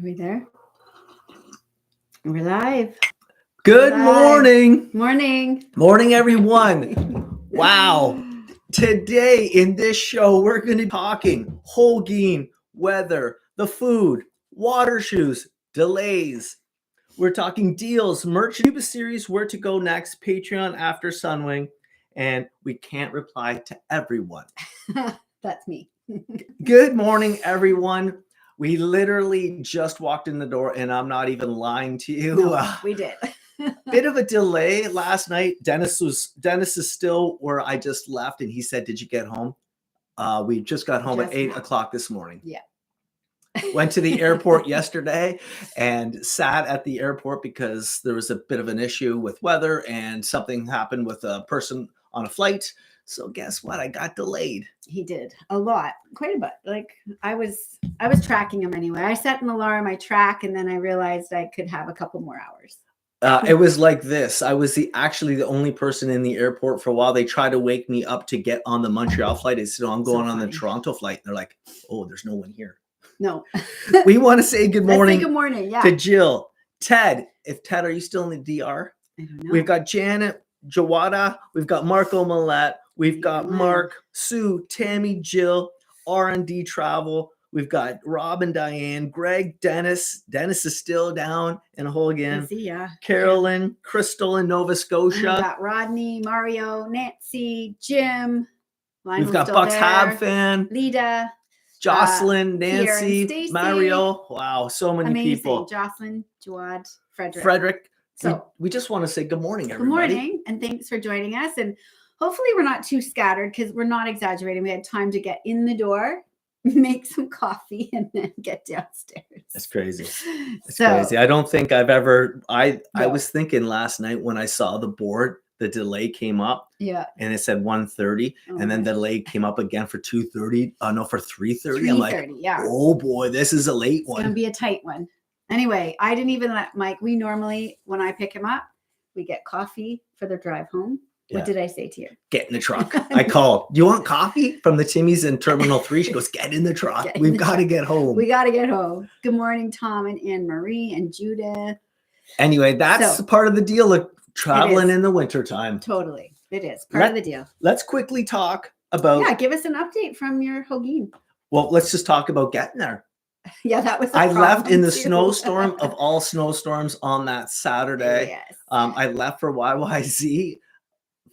Are we there? We're live. Good morning. Morning, Everyone. Wow. Today in this show, we're going to be talking Holguin, weather, the food, water shoes, delays. We're talking deals, merch, Cuba series, where to go next, Patreon after Sunwing, and we can't reply to everyone. That's me. Good morning, everyone. We literally just walked in the door, and I'm not even lying to you. No, we did. Bit of a delay last night. Dennis is still where I just left, and he said, "Did you get home?" We just got home at 8 o'clock this morning. Yeah. Went to the airport yesterday and sat at the airport because there was a bit of an issue with weather and something happened with a person on a flight. So guess what? I got delayed. He did a lot, quite a bit. Like I was tracking him anyway. I set an alarm, I track, and then I realized I could have a couple more hours. It was like this. I was actually the only person in the airport for a while. They tried to wake me up to get on the Montreal flight. I said, "No, I'm going on the Toronto flight." And they're like, "Oh, there's no one here." No. We want to say good morning. Let's say good morning, yeah. To Jill, Ted. Ted, are you still in the DR? I don't know. We've got Janet, Jawada. We've got Marco Millette. We've got Mark, Sue, Tammy, Jill, R&D Travel. We've got Rob and Diane, Greg, Dennis. Dennis is still down in Holguin. Yeah. Carolyn, Crystal in Nova Scotia. We've got Rodney, Mario, Nancy, Jim. We've got Bucks Habfan, Lita, Jocelyn, Nancy, Stacey. Mario. Wow, so many people. Jocelyn, Jawad, Frederick. So we just want to say good morning, everybody. Good morning, and thanks for joining us. And hopefully we're not too scattered because we're not exaggerating. We had time to get in the door, make some coffee, and then get downstairs. That's crazy. It's crazy. I don't think I've ever. I was thinking last night when I saw the board, the delay came up. Yeah. And it said 1:30, and then the delay came up again for 2:30. No, for 3:30. I'm like, yeah. Oh boy, this is a late one. It's gonna be a tight one. Anyway, I didn't even let Mike. We normally, when I pick him up, we get coffee for the drive home. What did I say to you? Get in the truck. I called. Do you want coffee from the Timmy's in Terminal 3? She goes, get in the truck. We've got to get home. We got to get home. Good morning, Tom and Anne Marie and Judith. Anyway, that's part of the deal of traveling in the wintertime. Totally. It is part of the deal. Let's quickly talk about. Yeah, give us an update from your Holguin. Well, let's just talk about getting there. Yeah, that was. I left in the snowstorm of all snowstorms on that Saturday. Yes. I left for YYZ.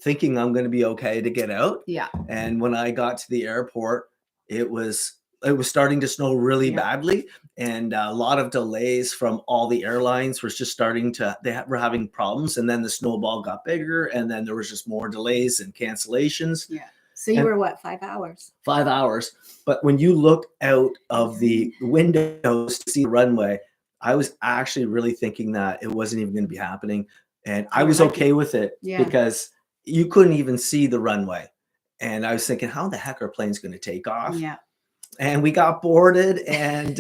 Thinking I'm going to be okay to get out. Yeah. And when I got to the airport, it was starting to snow really badly, and a lot of delays from all the airlines was just they were having problems, and then the snowball got bigger, and then there was just more delays and cancellations. Yeah. So you were what, 5 hours? 5 hours. But when you look out of the windows to see the runway, I was actually really thinking that it wasn't even going to be happening, and I was okay with it because you couldn't even see the runway. And I was thinking, how the heck are planes going to take off? Yeah. And we got boarded, and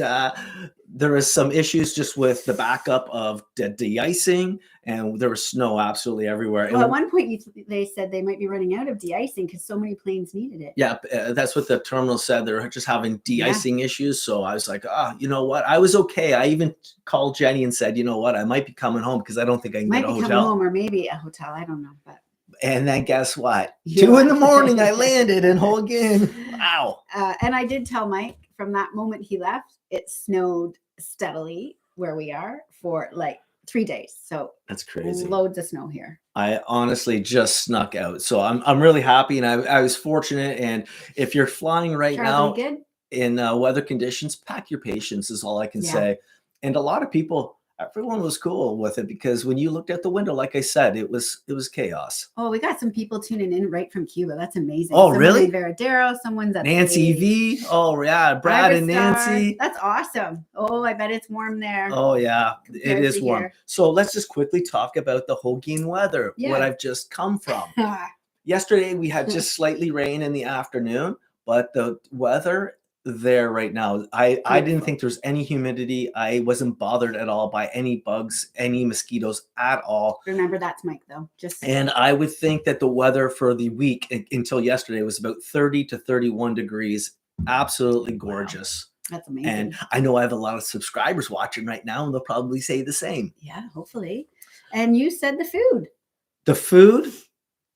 there was some issues just with the backup of the de-icing, and there was snow absolutely everywhere. Well, at one point they said they might be running out of de-icing because so many planes needed it. Yeah, that's what the terminal said. They're just having de-icing issues. So I was like, you know what? I was okay. I even called Jenny and said, you know what? I might be coming home because I don't think I can get a hotel. Might be coming home, or maybe a hotel. I don't know, but. And then guess what? 2 in the morning, I landed in Holguin. Wow. And I did tell Mike from that moment he left, it snowed steadily where we are for like 3 days. So that's crazy. Loads of snow here. I honestly just snuck out. So I'm really happy, and I was fortunate. And if you're flying now in weather conditions, pack your patience is all I can say. And a lot of people, everyone was cool with it because when you looked out the window, like I said, it was chaos. Oh, we got some people tuning in right from Cuba. That's amazing. Oh, really? Veradero, someone's at Nancy V. Oh, yeah. Brad and Nancy. That's awesome. Oh, I bet it's warm there. Oh, yeah. It is warm. Here. So let's just quickly talk about the Holguin weather, what I've just come from. Yesterday, we had just slightly rain in the afternoon, but the weather there right now, I didn't think there's any humidity. I wasn't bothered at all by any bugs, any mosquitoes at all. Remember, that's Mike though. And I would think that the weather for the week until yesterday was about 30 to 31 degrees. Absolutely gorgeous. That's amazing. And I know I have a lot of subscribers watching right now, and they'll probably say the same. Yeah, hopefully. And you said the food. The food,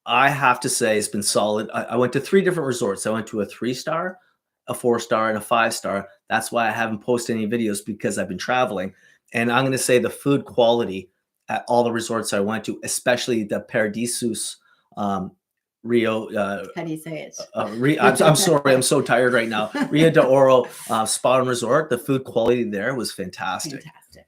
I have to say, has been solid. I went to 3 different resorts. I went to a 3-star, a 4-star, and a 5-star. That's why I haven't posted any videos, because I've been traveling. And I'm going to say the food quality at all the resorts I went to, especially the Paradisus Rio. How do you say it? I'm sorry, I'm so tired right now. Rio de Oro Spa and Resort. The food quality there was fantastic.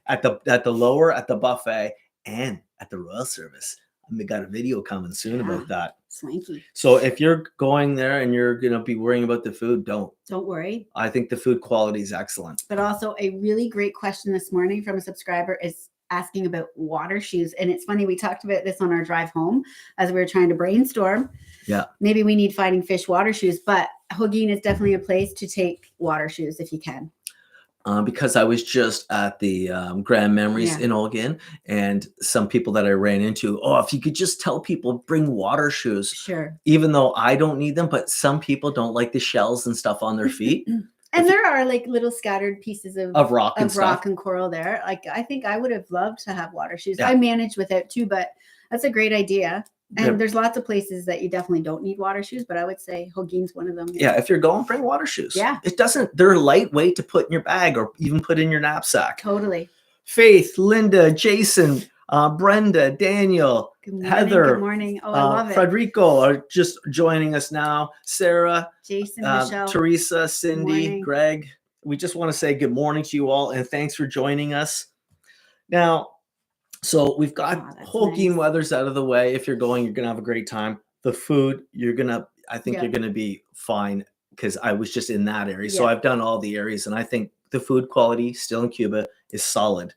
At the lower, at the buffet, and at the Royal Service. We got a video coming soon about that. Swanky. So if you're going there and you're going to be worrying about the food, don't worry. I think the food quality is excellent. But also a really great question this morning from a subscriber is asking about water shoes. And it's funny, we talked about this on our drive home as we were trying to brainstorm. Yeah. Maybe we need Fighting Fish water shoes, but Holguin is definitely a place to take water shoes if you can. Because I was just at the Grand Memories in Holguin, and some people that I ran into, if you could just tell people, bring water shoes. Sure. Even though I don't need them, but some people don't like the shells and stuff on their feet. And there are like little scattered pieces of rock and coral there. Like, I think I would have loved to have water shoes. Yeah. I managed without too, but that's a great idea. And there's lots of places that you definitely don't need water shoes, but I would say Holguin's one of them. Yeah, if you're going, bring water shoes. Yeah. They're lightweight to put in your bag or even put in your knapsack. Totally. Faith, Linda, Jason, Brenda, Daniel, Heather. Good morning. Oh, I love it. Frederico are just joining us now. Sarah, Jason, Michelle, Teresa, Cindy, Greg. We just want to say good morning to you all, and thanks for joining us. Now, so we've got Holguin weather's out of the way. If you're going, you're going to have a great time. The food, I think you're going to be fine, because I was just in that area. So I've done all the areas, and I think the food quality still in Cuba is solid.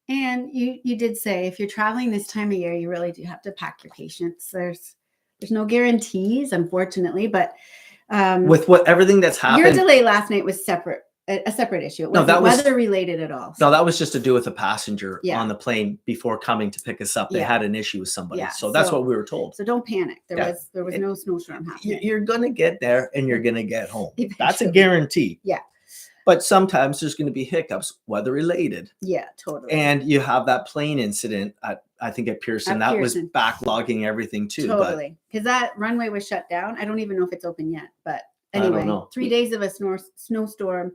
And you did say if you're traveling this time of year, you really do have to pack your patience. There's no guarantees, unfortunately, but with everything that's happened. Your delay last night was a separate issue. It wasn't weather related at all. No, that was just to do with a passenger on the plane before coming to pick us up. They had an issue with somebody. Yeah. So that's what we were told. So don't panic. There was no snowstorm happening. You're going to get there and you're going to get home. That's a guarantee. Yeah. But sometimes there's going to be hiccups, weather related. Yeah, totally. And you have that plane incident I think at Pearson. That was backlogging everything too. Totally. Because that runway was shut down. I don't even know if it's open yet. But anyway, 3 days of a snowstorm,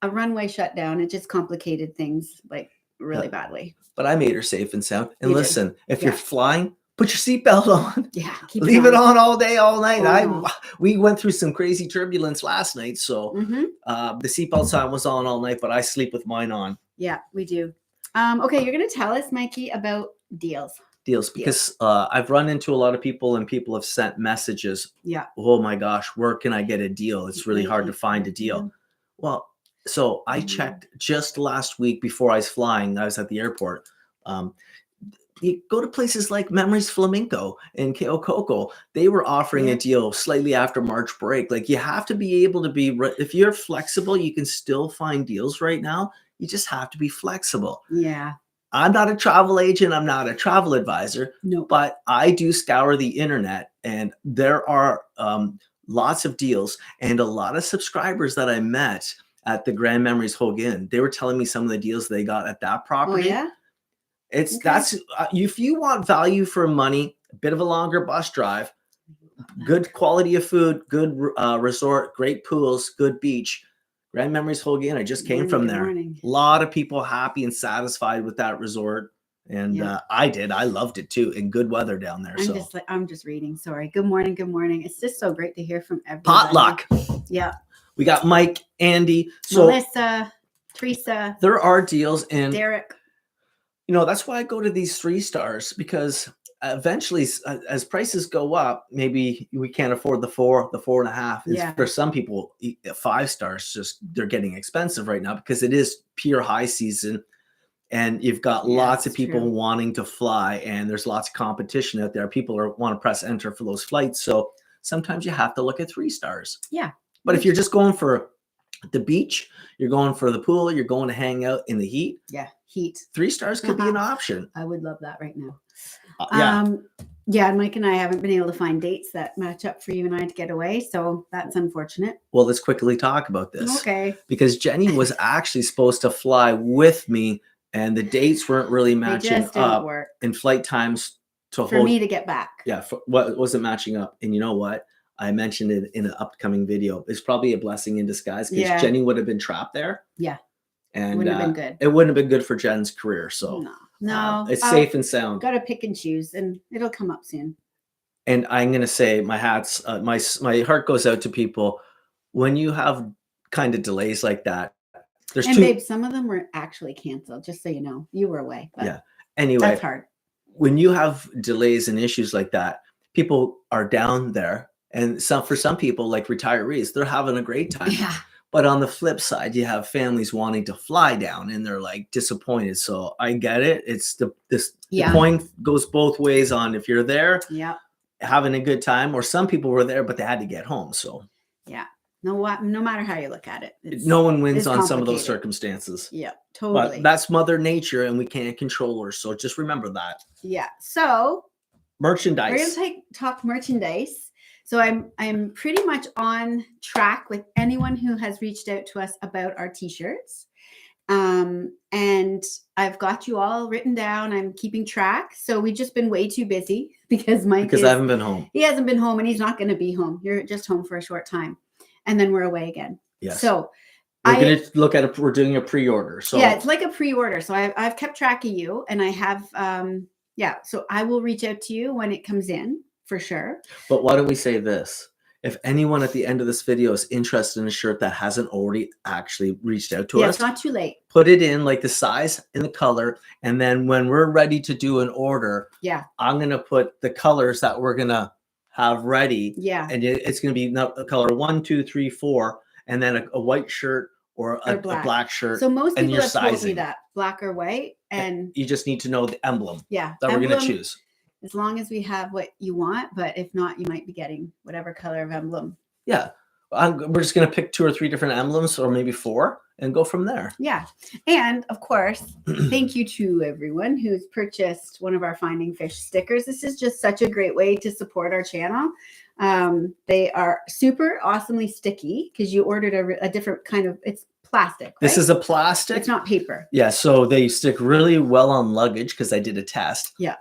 a runway shut down. It just complicated things like really badly. But I made her safe and sound. And listen, if you're flying, put your seatbelt on. Yeah. Leave it on all day, all night. We went through some crazy turbulence last night. So the seatbelt sign was on all night, but I sleep with mine on. Yeah, we do. Okay, you're going to tell us, Mikey, about deals. Because I've run into a lot of people, and people have sent messages. Yeah. Oh my gosh, where can I get a deal? It's really hard to find a deal. Well, so I checked just last week before I was flying. I was at the airport. You go to places like Memories Flamenco and Keokoko. They were offering a deal slightly after March break. Like, you have to be able to be, if you're flexible, you can still find deals right now. You just have to be flexible. Yeah. I'm not a travel agent. I'm not a travel advisor. No. But I do scour the internet, and there are lots of deals, and a lot of subscribers that I met at the Grand Memories Holguin. They were telling me some of the deals they got at that property. Oh, yeah? That's if you want value for money, a bit of a longer bus drive, good quality of food, good resort, great pools, good beach. Grand Memories Holguin. I just came from there. A lot of people happy and satisfied with that resort, and I loved it too. And good weather down there. I'm just reading. Sorry. Good morning. Good morning. It's just so great to hear from everybody. Potluck. Yeah. We got Mike, Andy, Melissa, Teresa. There are deals, and Derek. That's why I go to these 3 stars, because eventually, as prices go up, maybe we can't afford the 4, the 4.5. For some people, 5 stars they're getting expensive right now, because it is pure high season, and you've got lots of people wanting to fly, and there's lots of competition out there. People want to press enter for those flights, so sometimes you have to look at 3 stars. Yeah. But if you're just going for the beach, you're going for the pool, you're going to hang out in the heat. Yeah, heat. 3 stars could be an option. I would love that right now. Yeah, Mike and I haven't been able to find dates that match up for you and I to get away, so that's unfortunate. Well, let's quickly talk about this. Okay. Because Jenny was actually supposed to fly with me, and the dates weren't really matching up. Work. And flight times for me to get back. Yeah, what wasn't matching up. And you know what? I mentioned it in an upcoming video. It's probably a blessing in disguise because Jenny would have been trapped there. Yeah. And it wouldn't have been good. It wouldn't have been good for Jen's career. So no, it's safe and sound. Got to pick and choose, and it'll come up soon. And I'm gonna say my heart goes out to people when you have kind of delays like that. Babe, some of them were actually canceled. Just so you know, you were away. Yeah. Anyway, that's hard. When you have delays and issues like that, people are down there, and for some people, like retirees, they're having a great time. Yeah. But on the flip side, you have families wanting to fly down and they're like disappointed. So I get it. It's the coin goes both ways on if you're there having a good time, or some people were there, but they had to get home. So no matter how you look at it, no one wins on some of those circumstances. Yeah, totally. But that's Mother Nature and we can't control her. So just remember that. Yeah. So merchandise. We're going to talk merchandise. So I'm pretty much on track with anyone who has reached out to us about our t-shirts. And I've got you all written down. I'm keeping track. So we've just been way too busy because I haven't been home. He hasn't been home and he's not going to be home. You're just home for a short time. And then we're away again. Yes. So we're going to look at it. We're doing a pre-order. So yeah, it's like a pre-order. So I've kept track of you, and I have, so I will reach out to you when it comes in. For sure. But why don't we say this? If anyone at the end of this video is interested in a shirt that hasn't already actually reached out to us, it's not too late. Put it in like the size and the color. And then when we're ready to do an order, I'm going to put the colors that we're going to have ready. Yeah. And it's going to be color 1, 2, 3, 4, and then a white shirt or a black shirt. So most people have told me that black or white. And you just need to know the emblem that we're going to choose. As long as we have what you want, but if not, you might be getting whatever color of emblem. Yeah. We're just going to pick 2 or 3 different emblems, or maybe 4, and go from there. Yeah. And of course, thank you to everyone who's purchased one of our Finding Fish stickers. This is just such a great way to support our channel. They are super awesomely sticky because you ordered a different kind of, it's plastic. Right? This is a plastic. It's not paper. Yeah. So they stick really well on luggage because I did a test. Yeah.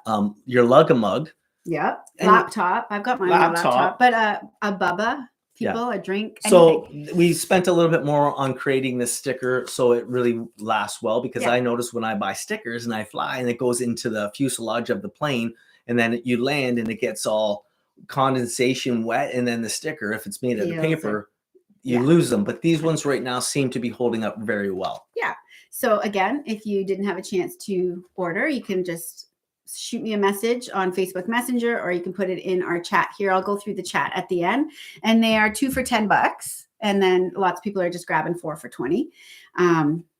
Your lug-a-mug. Yeah. Laptop. I've got my laptop. But a bubba. A drink. Anything. So we spent a little bit more on creating this sticker so it really lasts well, because I noticed when I buy stickers and I fly and it goes into the fuselage of the plane, and then you land and it gets all condensation wet, and then the sticker, if it's made out of paper, you lose them. But these ones right now seem to be holding up very well. Yeah. So again, if you didn't have a chance to order, you can just shoot me a message on Facebook Messenger, or you can put it in our chat here. I'll go through the chat at the end, and they are 2 for $10. And then lots of people are just grabbing 4 for 20.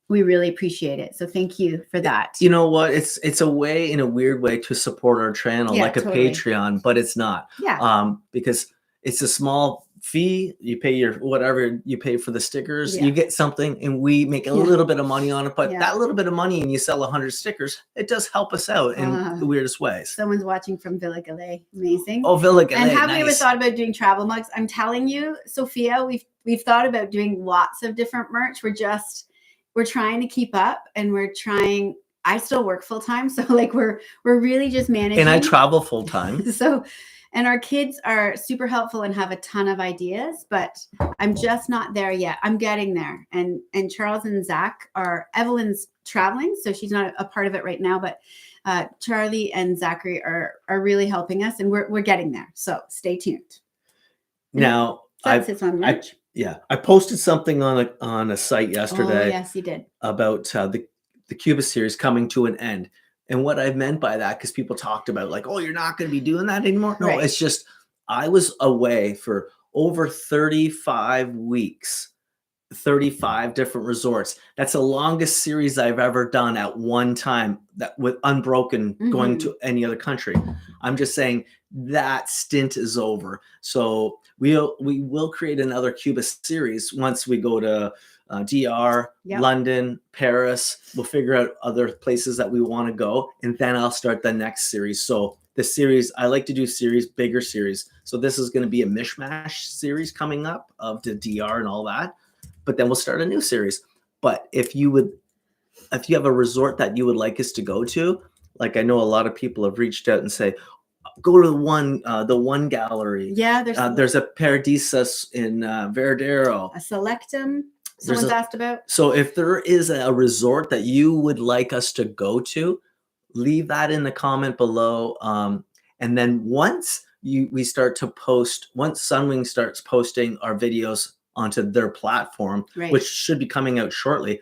We really appreciate it. So thank you for that. You know what? It's a way, in a weird way, to support our channel, like a Patreon, but it's not. Yeah. Because it's a small fee. You pay whatever you pay for the stickers. You get something, and we make a little bit of money on it. But that little bit of money, and you sell 100 stickers, it does help us out in the weirdest ways. Someone's watching from Villa Galais. Amazing. Oh, Villa Galais. And have we ever thought about doing travel mugs? I'm telling you, Sophia, we've thought about doing lots of different merch. We're trying to keep up, and I still work full time. So like we're really just managing. And I travel full time. And our kids are super helpful and have a ton of ideas, but I'm just not there yet. I'm getting there. And Charles and Zach Evelyn's traveling, so she's not a part of it right now, but Charlie and Zachary are really helping us, and we're getting there. So stay tuned. Now, I posted something on a site yesterday. Oh, yes, you did. About the Cuba series coming to an end. And what I meant by that, because people talked about like, oh, you're not going to be doing that anymore. No, It's just, I was away for over 35 weeks, 35 different resorts. That's the longest series I've ever done at one time, that with unbroken going to any other country. I'm just saying that stint is over. So we will create another Cuba series once we go to DR, London, Paris. We'll figure out other places that we want to go, and then I'll start the next series. So the series. I like to do bigger series. So this is going to be a mishmash series coming up of the DR and all that. But then we'll start a new series. But if you have a resort that you would like us to go to, like I know a lot of people have reached out and say, go to the one gallery. Yeah, there's a Paradisas in Veradero. A Selectum. Someone's asked about. So if there is a resort that you would like us to go to, leave that in the comment below. And then once we start to post, once Sunwing starts posting our videos onto their platform, which should be coming out shortly,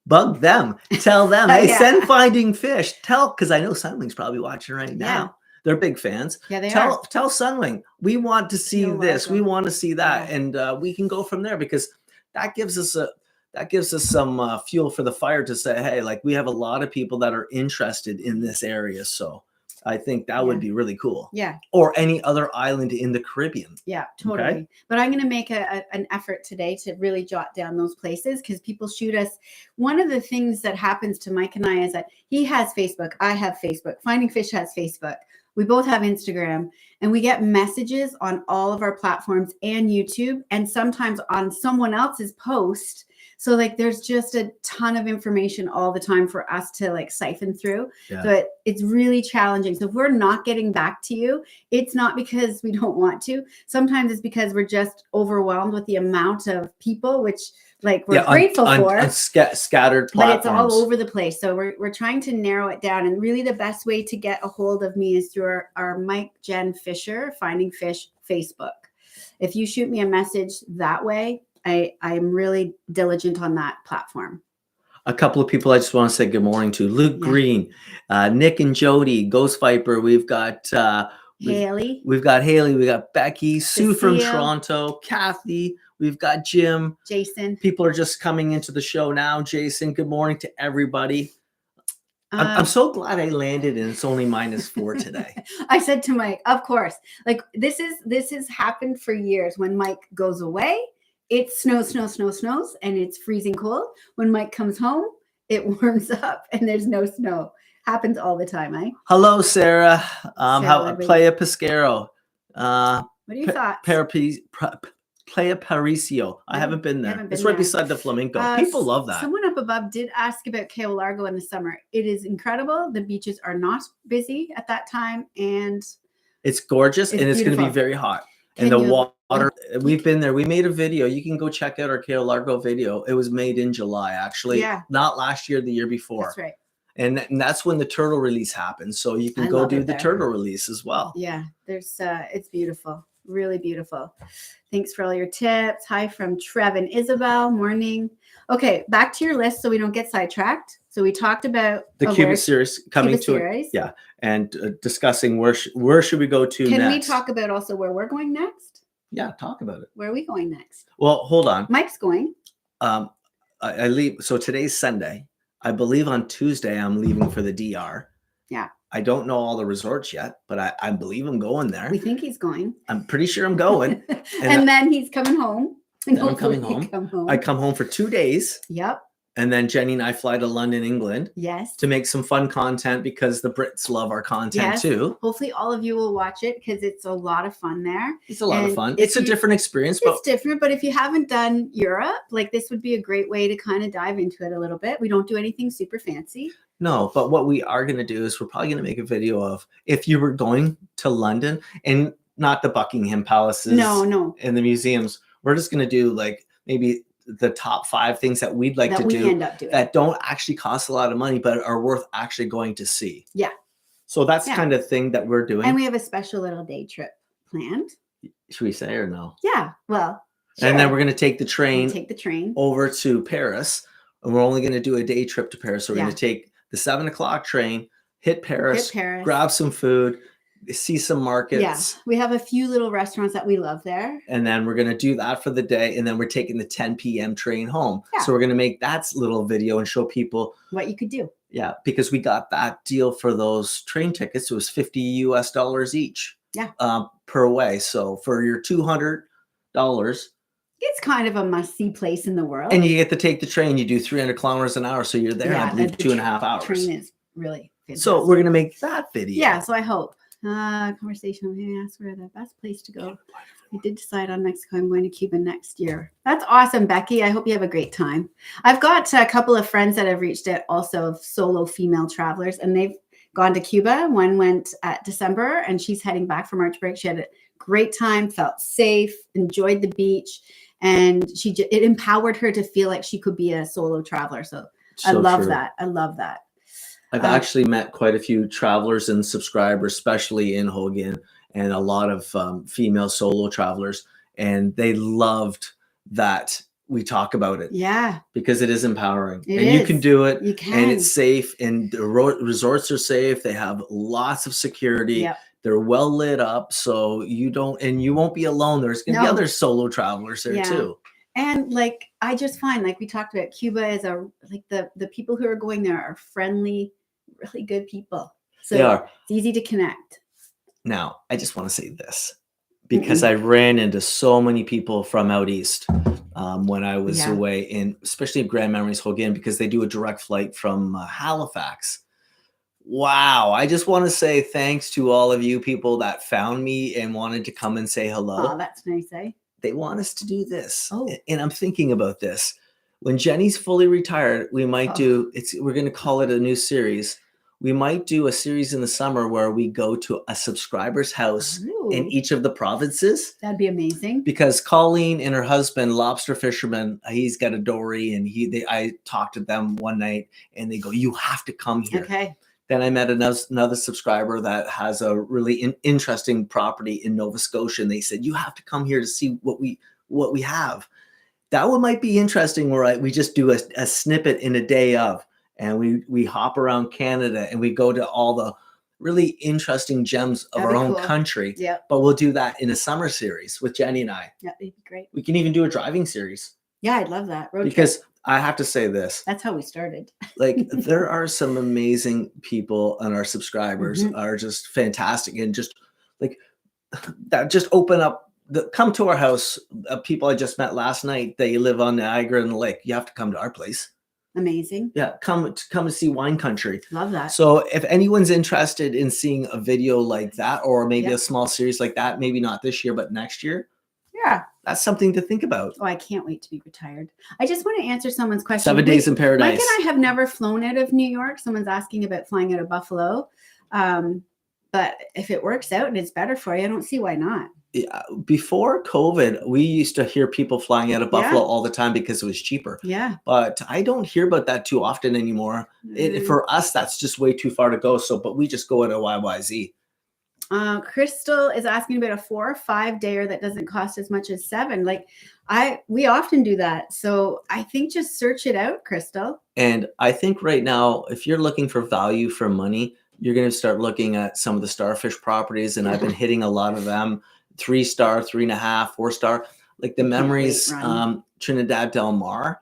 bug them, tell them, hey, send Finding Fish. Because I know Sunwing's probably watching right now. They're big fans. Yeah, they are. Tell Sunwing, we want to see this. We want to see that. And we can go from there, because that gives us some fuel for the fire to say, hey, like, we have a lot of people that are interested in this area. So I think that would be really cool. Yeah. Or any other island in the Caribbean. Yeah, totally. Okay? But I'm going to make an effort today to really jot down those places, because people shoot us. One of the things that happens to Mike and I is that he has Facebook. I have Facebook. Finding Fish has Facebook. We both have Instagram, and we get messages on all of our platforms and YouTube, and sometimes on someone else's post. So like, there's just a ton of information all the time for us to like siphon through. Yeah. So it's really challenging. So if we're not getting back to you, it's not because we don't want to. Sometimes it's because we're just overwhelmed with the amount of people, which like we're grateful for. Scattered platforms. But it's all over the place. So we're trying to narrow it down. And really the best way to get a hold of me is through our MikeJenn Fisher Finding Fish Facebook. If you shoot me a message that way, I'm really diligent on that platform. A couple of people I just want to say good morning to. Luke Green, Nick and Jody, Ghost Viper. We've got Haley. We've got Haley. We got Becky, Sue from Toronto, Kathy. We've got Jim. Jason. People are just coming into the show now. Jason, good morning to everybody. I'm so glad I landed and it's only -4 today. I said to Mike, of course, like this has happened for years. When Mike goes away, it snows, and it's freezing cold. When Mike comes home, it warms up and there's no snow. Happens all the time, eh? Hello, Sarah. How Playa Pesquero. What are your thoughts? Playa Parisio. I haven't been there. It's right beside the Flamenco. People love that. Someone up above did ask about Cayo Largo in the summer. It is incredible. The beaches are not busy at that time, and it's gorgeous, and it's going to be very hot. And the water, we've been there. We made a video. You can go check out our Cayo Largo video. It was made in July, actually. Yeah. Not last year, the year before. That's right. And that's when the turtle release happens. So you can go do the turtle release as well. Yeah, it's beautiful. Really beautiful. Thanks for all your tips. Hi from Trev and Isabel. Morning. Okay, back to your list so we don't get sidetracked. So we talked about the Cuba series coming to it. Yeah, and discussing where should we go to next. Can we talk about also where we're going next? Yeah, talk about it. Where are we going next? Well, hold on. Mike's going. I leave. So today's Sunday. I believe on Tuesday I'm leaving for the DR. Yeah. I don't know all the resorts yet, but I believe I'm going there. We think he's going. I'm pretty sure I'm going. And then he's coming home. Then I'm coming home. I come home for 2 days. Yep. And then Jenny and I fly to London, England. Yes. To make some fun content, because the Brits love our content too. Hopefully all of you will watch it, because it's a lot of fun there. It's a lot of fun. It's a different experience. It's different, but if you haven't done Europe, like this would be a great way to kind of dive into it a little bit. We don't do anything super fancy. No, but what we are going to do is we're probably going to make a video of if you were going to London, and not the Buckingham Palaces. No. And the museums. We're just going to do like maybe the top 5 things that we'd like to do that don't actually cost a lot of money, but are worth actually going to see. Yeah. So that's kind of thing that we're doing. And we have a special little day trip planned. Should we say or no? Yeah. Well, sure. And then we're going to take the train over to Paris. And we're only going to do a day trip to Paris. So we're going to take the 7 o'clock train, hit Paris, grab some food, see some markets. Yeah, we have a few little restaurants that we love there. And then we're going to do that for the day. And then we're taking the 10 p.m. train home. Yeah. So we're going to make that little video and show people what you could do. Yeah, because we got that deal for those train tickets. It was $50 each. Yeah. Per way. So for your $200, it's kind of a must-see place in the world. And you get to take the train. You do 300 kilometers an hour. So you're there, I believe, 2.5 hours. The train is really So we're going to make that video. Yeah, so I hope. Conversation. I'm going to ask where the best place to go. I did decide on Mexico. I'm going to Cuba next year. That's awesome, Becky. I hope you have a great time. I've got a couple of friends that have reached out also of solo female travelers, and they've gone to Cuba. One went at December, and she's heading back for March break. She had a great time, felt safe, enjoyed the beach, and it empowered her to feel like she could be a solo traveler. So I love that. I love that. I've actually met quite a few travelers and subscribers, especially in Holguin, and a lot of female solo travelers, and they loved that we talk about it. Yeah, because it is empowering, you can do it. You can, and it's safe, and the resorts are safe. They have lots of security. Yep. They're well lit up, so you won't be alone. There's gonna be other solo travelers there too. And like I just find, like we talked about, Cuba is the people who are going there are friendly, really good people. So they are. It's easy to connect. Now, I just want to say this because I ran into so many people from out east when I was away, in especially Grand Memories Holguin, because they do a direct flight from Halifax. Wow. I just want to say thanks to all of you people that found me and wanted to come and say hello. Oh, that's nice, eh? They want us to do this. Oh. And I'm thinking about this. When Jenny's fully retired, we might we're going to call it a new series. We might do a series in the summer where we go to a subscriber's house in each of the provinces. That'd be amazing. Because Colleen and her husband, lobster fisherman, he's got a dory, and I talked to them one night, and they go, "You have to come here." Okay. Then I met another subscriber that has a really interesting property in Nova Scotia, and they said, "You have to come here to see what we have." That one might be interesting, where we just do a snippet in a day of. And we hop around Canada, and we go to all the really interesting gems of our own country. Yeah. But we'll do that in a summer series with Jenny and I. Yeah, it'd be great. We can even do a driving series. Yeah, I'd love that. Because I have to say this. That's how we started. Like, there are some amazing people, and our subscribers are just fantastic. And just like that, just open up. Come to our house. People I just met last night, they live on Niagara and the lake. You have to come to our place. Amazing. Yeah, come to see Wine Country. Love that. So if anyone's interested in seeing a video like that, or maybe a small series like that, maybe not this year, but next year. Yeah. That's something to think about. Oh, I can't wait to be retired. I just want to answer someone's question. 7 days in paradise. Mike and I have never flown out of New York. Someone's asking about flying out of Buffalo. But if it works out and it's better for you, I don't see why not. Yeah, before COVID, we used to hear people flying out of Buffalo all the time because it was cheaper. Yeah. But I don't hear about that too often anymore. For us, that's just way too far to go. But we just go at a YYZ. Crystal is asking about a 4 or 5 dayer that doesn't cost as much as 7. Like we often do that. So I think just search it out, Crystal. And I think right now, if you're looking for value for money, you're going to start looking at some of the Starfish properties. And I've been hitting a lot of them. 3-star, 3.5, 4-star, like the Memories, Trinidad Del Mar.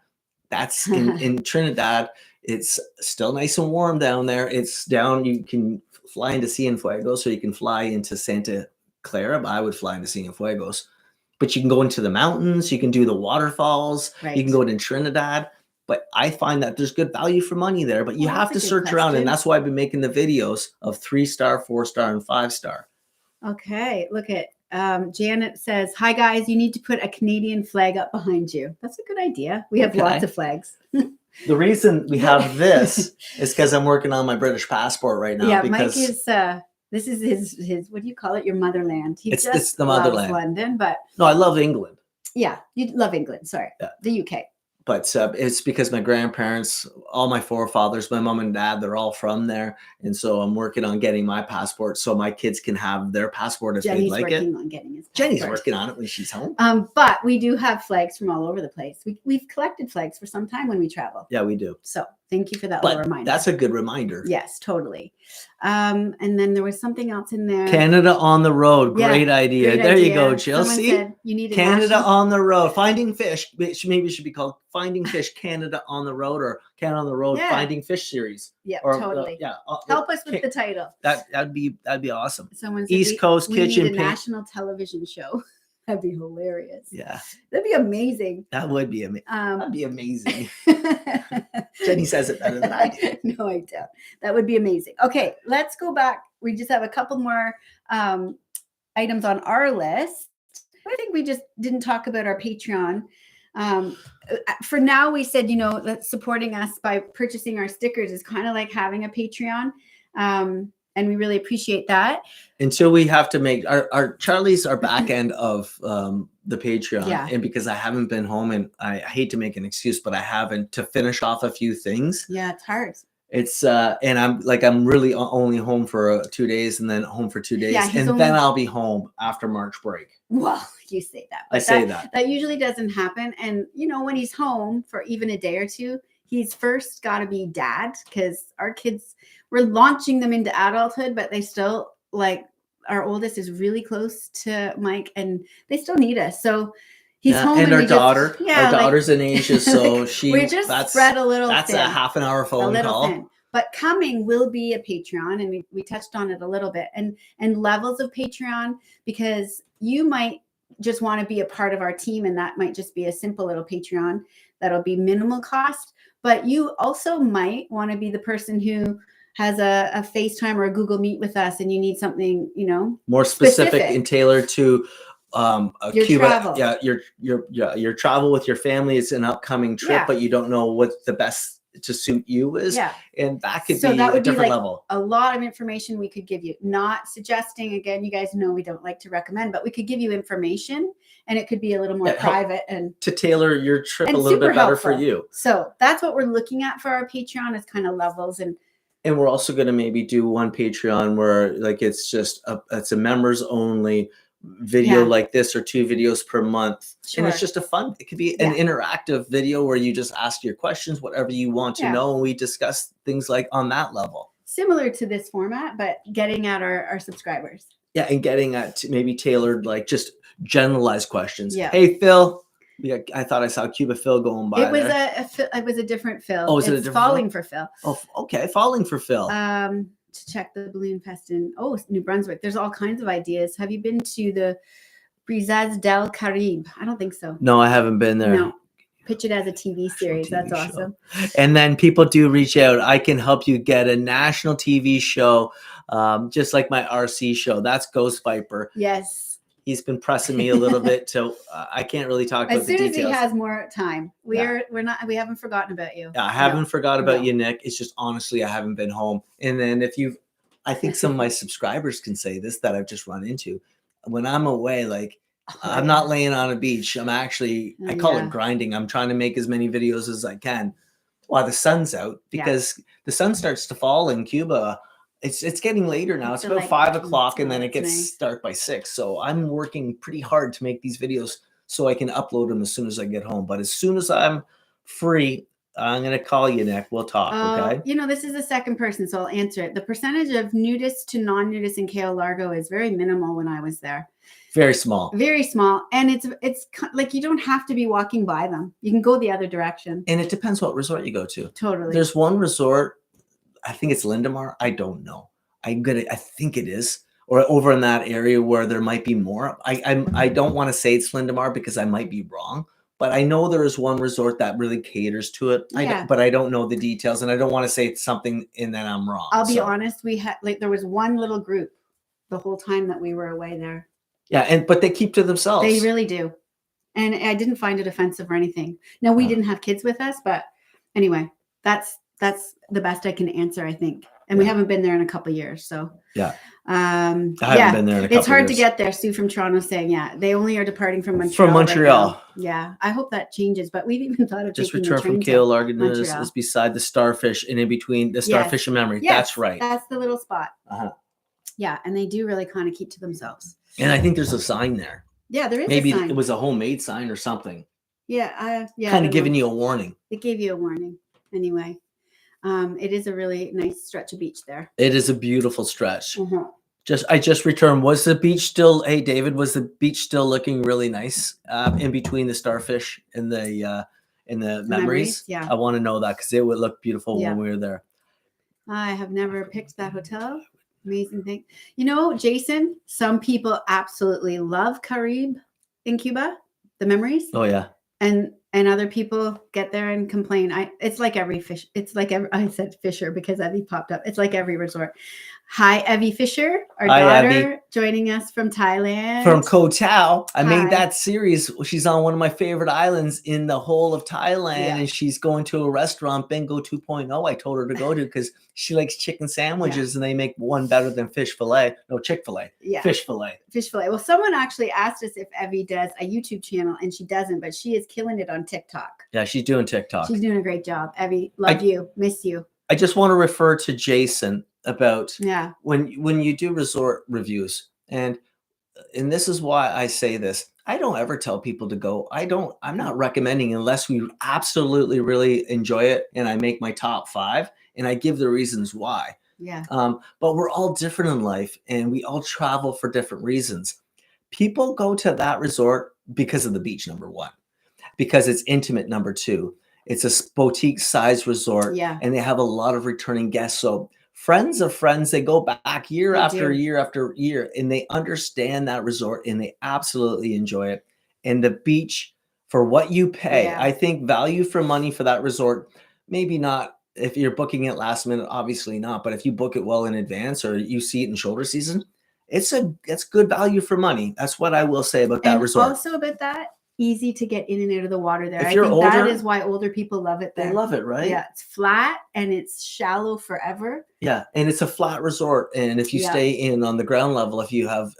That's in Trinidad. It's still nice and warm down there. It's down. You can fly into Cienfuegos, so you can fly into Santa Clara. But I would fly into Cienfuegos. But you can go into the mountains. You can do the waterfalls. Right. You can go into Trinidad. But I find that there's good value for money there. But you have to search around, and that's why I've been making the videos of 3-star, 4-star, and 5-star. Okay, look at. Janet says, "Hi guys, you need to put a Canadian flag up behind you." That's a good idea. We have lots of flags. The reason we have this is because I'm working on my British passport right now. Yeah, because Mike is. This is his. What do you call it? Your motherland. It's the motherland. London, but no, I love England. Yeah, you love England. Sorry, the UK. But it's because my grandparents, all my forefathers, my mom and dad, they're all from there. And so I'm working on getting my passport so my kids can have their passport if they like it. Jenny's working on getting his passport. Jenny's working on it when she's home. But we do have flags from all over the place. We've collected flags for some time when we travel. Yeah, we do. So thank you for that little reminder. That's a good reminder. Yes, totally. And then there was something else in there. Canada on the road. Great idea. Great idea. You go, Chelsea. Said you need Canada on the road. Finding fish. Maybe it should be called Finding Fish Canada on the Road, or Canada on the Road Finding Fish series. Yeah, totally. Help us with the title. That'd be awesome. Someone said East Coast Kitchen. We need a national television show. That'd be hilarious. Yeah. That'd be amazing. That would be amazing. That'd be amazing. Jenny says it better than I do. No, I don't. That would be amazing. Okay, let's go back. We just have a couple more items on our list. I think we just didn't talk about our Patreon. For now, we said, that supporting us by purchasing our stickers is kind of like having a Patreon. And we really appreciate that. Until we have to make our Charlie's our back end of the Patreon. Yeah. And because I haven't been home, and I hate to make an excuse, but I haven't, to finish off a few things. Yeah, it's hard. It's and I'm really only home for 2 days, and then home for 2 days, then I'll be home after March break. Well, you say that. I say that. That usually doesn't happen. And when he's home for even a day or two, he's first got to be dad, because our kids, we're launching them into adulthood, but they still, like, our oldest is really close to Mike, and they still need us. So he's home, and our daughter's in Asia, so we're just spread a little. That's thin, a half an hour phone call. Thin. But coming will be a Patreon, and we touched on it a little bit, and levels of Patreon, because you might just want to be a part of our team, and that might just be a simple little Patreon that'll be minimal cost. But you also might want to be the person who has a FaceTime or a Google Meet with us, and you need something, more specific and tailored to your Cuba. Travel. Yeah, your travel with your family is an upcoming trip, but you don't know what the best to suit you is. Yeah. And that could be a different level. A lot of information we could give you. Not suggesting, again, you guys know we don't like to recommend, but we could give you information, and it could be a little more private and to tailor your trip a little bit better for you. So that's what we're looking at for our Patreon, is kind of levels. And we're also going to maybe do one Patreon where, like, it's just it's a members only video like this, or 2 videos per month. Sure. And it's just it could be an interactive video where you just ask your questions, whatever you want to know, and we discuss things like on that level. Similar to this format, but getting at our subscribers. Yeah, and getting at maybe tailored, like, just generalized questions. Yeah. Hey, Phil. Yeah, I thought I saw Cuba Phil going by. It was a different Phil. Oh, is it a different Falling for Phil? Oh, okay. Falling for Phil. To check the balloon fest in New Brunswick. There's all kinds of ideas. Have you been to the Brisas del Caribe? I don't think so. No, I haven't been there. No. Pitch it as a TV series. That's awesome. And then people do reach out. I can help you get a national TV show, just like my RC show. That's Ghost Viper. Yes. He's been pressing me a little bit, so I can't really talk about the details. As soon as he has more time, we haven't forgotten about you. Yeah, I haven't forgot about you, Nick. It's just, honestly, I haven't been home. And then I think some of my subscribers can say this, that I've just run into. When I'm away, like, I'm not laying on a beach. I'm actually, I call it grinding. I'm trying to make as many videos as I can while the sun's out, because the sun starts to fall in Cuba. It's getting later now. It's about 5 o'clock, and then it gets dark by 6. So I'm working pretty hard to make these videos so I can upload them as soon as I get home. But as soon as I'm free, I'm going to call you, Nick. We'll talk, okay? This is the second person, so I'll answer it. The percentage of nudists to non-nudists in KL Largo is very minimal when I was there. Very small. Very small. And it's like, you don't have to be walking by them. You can go the other direction. And it depends what resort you go to. Totally. There's one resort, I think it's Lindemar. I don't know. I think it is, or over in that area where there might be more. I don't want to say it's Lindemar because I might be wrong, but I know there is one resort that really caters to it. But I don't know the details, and I don't want to say it's something and then I'm wrong. I'll be honest. We had, there was one little group the whole time that we were away there. Yeah, but they keep to themselves. They really do, and I didn't find it offensive or anything. No, we didn't have kids with us, but anyway, that's the best I can answer, I think. And we haven't been there in a couple of years, so I haven't been there in a couple of years. It's hard to get there. Sue from Toronto saying, they only are departing from Montreal. From Montreal. Right, yeah, I hope that changes. But we've even thought of just returned from KL Largo. Is beside the Starfish, and in between the Starfish and Memory. Yes, that's right. That's the little spot. Yeah, and they do really kind of keep to themselves. And I think there's a sign there. Yeah, there is. Maybe a sign. It was a homemade sign or something. Yeah, kind of giving you a warning. It gave you a warning, anyway. It is a really nice stretch of beach there. It is a beautiful stretch. I just returned. Was the beach still? Hey, David, was the beach still looking really nice in between the Starfish and the memories? Yeah, I want to know that, because it would look beautiful when we were there. I have never picked that hotel. Amazing thing. Jason, some people absolutely love Caribe. in Cuba? The memories? Oh yeah. And other people get there and complain. It's like every fish. It's like I said Fisher because Evie popped up. It's like every resort. Hi, Evie Fisher, our daughter, Evie. Joining us from Thailand. From Koh Tao. I made that series. She's on one of my favorite islands in the whole of Thailand, and she's going to a restaurant, Bingo 2.0. I told her to go to because she likes chicken sandwiches, and they make one better than fish fillet. No, Chick-fil-A. Yeah. Fish fillet. Fish fillet. Well, someone actually asked us if Evie does a YouTube channel, and she doesn't, but she is killing it on TikTok. Yeah, she's doing TikTok. She's doing a great job. Evie, love you. Miss you. I just want to refer to Jason about when you do resort reviews, and this is why I say this. I don't ever tell people to go. I'm not recommending unless we absolutely really enjoy it and I make my top 5 and I give the reasons why. Yeah. But we're all different in life and we all travel for different reasons. People go to that resort because of the beach, number 1, because it's intimate, number 2. It's a boutique size resort and they have a lot of returning guests. So friends of friends, they go back year after year after year and they understand that resort and they absolutely enjoy it. And the beach, for what you pay, I think value for money for that resort, maybe not if you're booking it last minute, obviously not. But if you book it well in advance or you see it in shoulder season, it's good value for money. That's what I will say about that resort. Also about that, easy to get in and out of the water there. If you're older, that is why older people love it there. They love it, right? Yeah, it's flat and it's shallow forever. Yeah, and it's a flat resort. And if you stay in on the ground level, if you have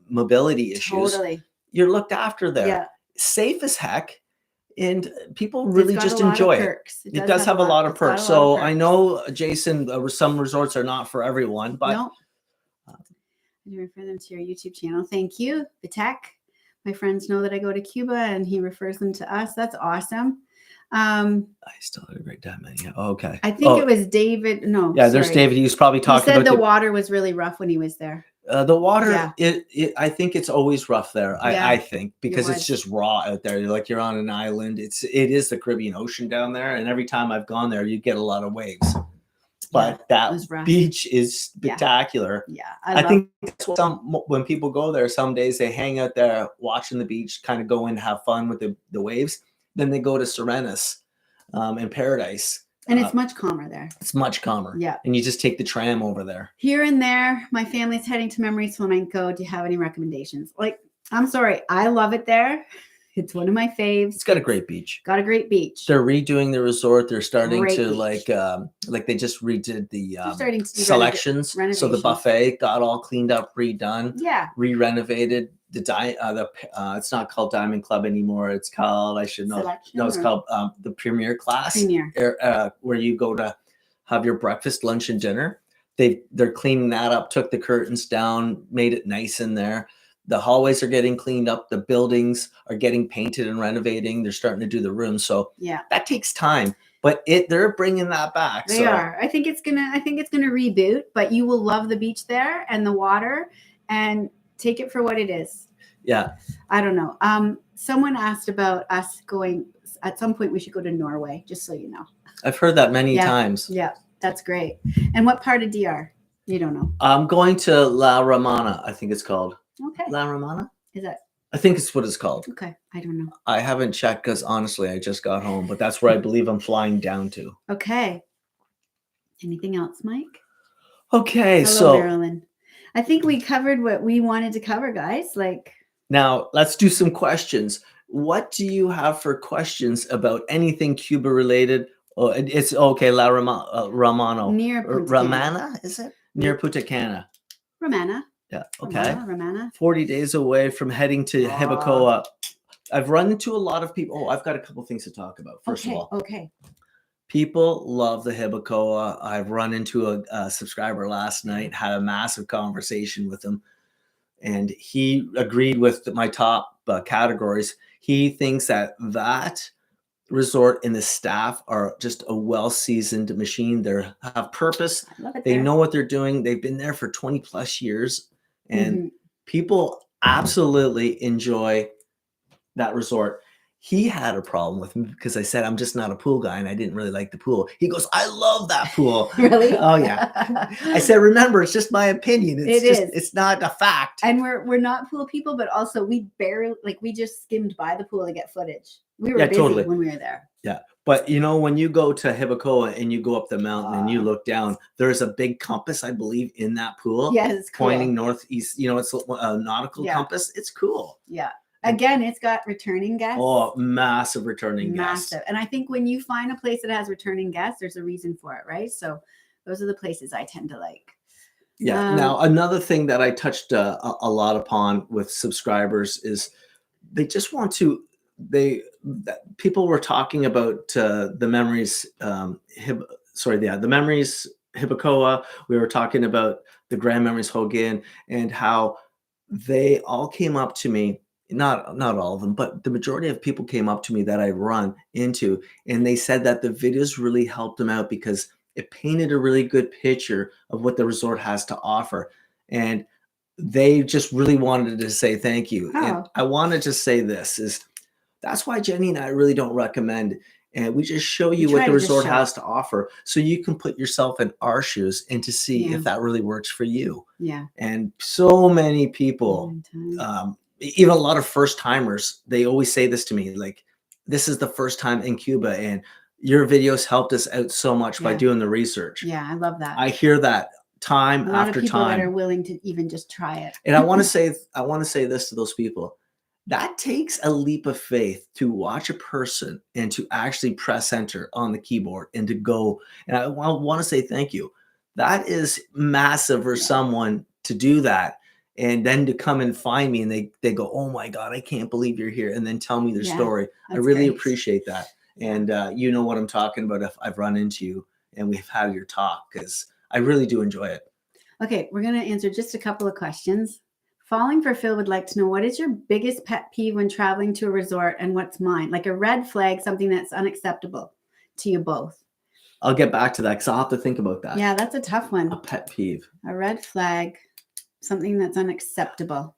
mobility issues, you're looked after there. Yeah. Safe as heck. And people really just enjoy it. It does have a lot of perks. So I know, Jason, some resorts are not for everyone, but no. I refer them to your YouTube channel. Thank you, Vitek. My friends know that I go to Cuba and he refers them to us. That's awesome. I still had a great time. Yeah. Oh, okay. I think it was David. No. Yeah, there's David. He was probably talking about. He said the water was really rough when he was there. The water, I think it's always rough there. I think because it's just raw out there. Like you're on an island. It is the Caribbean Ocean down there, and every time I've gone there, you get a lot of waves. But that beach is spectacular. Yeah, I think that's what when people go there, some days they hang out there watching the beach, kind of go in, have fun with the waves. Then they go to Serenus in Paradise. And it's much calmer there. It's much calmer. Yeah. And you just take the tram over there. Here and there, my family's heading to Memories Flamenco. Do you have any recommendations? Like, I'm sorry, I love it there. It's one of my faves. It's got a great beach. Got a great beach. They're redoing the resort. They're starting to like they just redid the selections. So the buffet got all cleaned up, redone. Yeah. Re-renovated. It's not called Diamond Club anymore. It's called, I should know. Selection, no, it's called the Premier Class. Where you go to have your breakfast, lunch, and dinner. They're cleaning that up, took the curtains down, made it nice in there. The hallways are getting cleaned up. The buildings are getting painted and renovating. They're starting to do the rooms. So that takes time, but they're bringing that back. They are. I think it's gonna reboot, but you will love the beach there and the water, and take it for what it is. Yeah. I don't know. Someone asked about us going. At some point, we should go to Norway. Just so you know. I've heard that many times. Yeah, that's great. And what part of DR? You don't know. I'm going to La Romana. I think it's called. Okay. La Romana? Is that? I think it's what it's called. Okay. I don't know. I haven't checked because honestly, I just got home, but that's where I believe I'm flying down to. Okay. Anything else, Mike? Okay. Hello, Marilyn. I think we covered what we wanted to cover, guys. Now let's do some questions. What do you have for questions about anything Cuba related? Oh, it's okay. La Romano. Near Punta Romana, is it? Near Punta Cana. Romana. Yeah. Okay. Romana. 40 days away from heading to Hibacoa. I've run into a lot of people. Oh, I've got a couple things to talk about. First of all. Okay. People love the Hibacoa. I've run into a subscriber last night, had a massive conversation with him, and he agreed with my top categories. He thinks that resort and the staff are just a well-seasoned machine. They have purpose. They know what they're doing. They've been there for 20 plus years. And people absolutely enjoy that resort. He had a problem with me because I said I'm just not a pool guy and I didn't really like the pool. He goes, I love that pool. Really? Oh yeah. I said, remember, it's just my opinion. It's not a fact. And we're not pool people, but also we just skimmed by the pool to get footage. We were busy when we were there. Yeah. But you know, when you go to Hibacoa and you go up the mountain and you look down, there's a big compass, I believe, in that pool. Yes, it's cool. Pointing northeast. You know, it's a nautical compass. It's cool. Yeah. Again, it's got returning guests. Oh, massive returning guests. Massive. And I think when you find a place that has returning guests, there's a reason for it, right? So those are the places I tend to like. Yeah. Now, another thing that I touched a lot upon with subscribers is they just want to, people were talking about the memories, the memories Hibacoa. We were talking about the Grand Memories Holguin and how they all came up to me. Not all of them, but the majority of people came up to me that I run into, and they said that the videos really helped them out because it painted a really good picture of what the resort has to offer. And they just really wanted to say thank you. Oh. And I wanted to say this is that's why Jenny and I really don't recommend. And we just show you what the resort has to offer so you can put yourself in our shoes and to see if that really works for you. Yeah. And so many people, even a lot of first timers, they always say this to me, like, this is the first time in Cuba and your videos helped us out so much by doing the research. Yeah, I love that. I hear that time after time. A lot of people that are willing to even just try it. And I want to say this to those people. That takes a leap of faith to watch a person and to actually press enter on the keyboard and to go. And I want to say thank you. That is massive for someone to do that. And then to come and find me and they go, oh my God, I can't believe you're here. And then tell me their story. I really appreciate that. And you know what I'm talking about if I've run into you and we've had your talk, because I really do enjoy it. Okay, we're going to answer just a couple of questions. Falling for Phil would like to know, what is your biggest pet peeve when traveling to a resort, and what's mine? Like a red flag, something that's unacceptable to you both. I'll get back to that because I'll have to think about that. Yeah, that's a tough one. A pet peeve. A red flag, something that's unacceptable.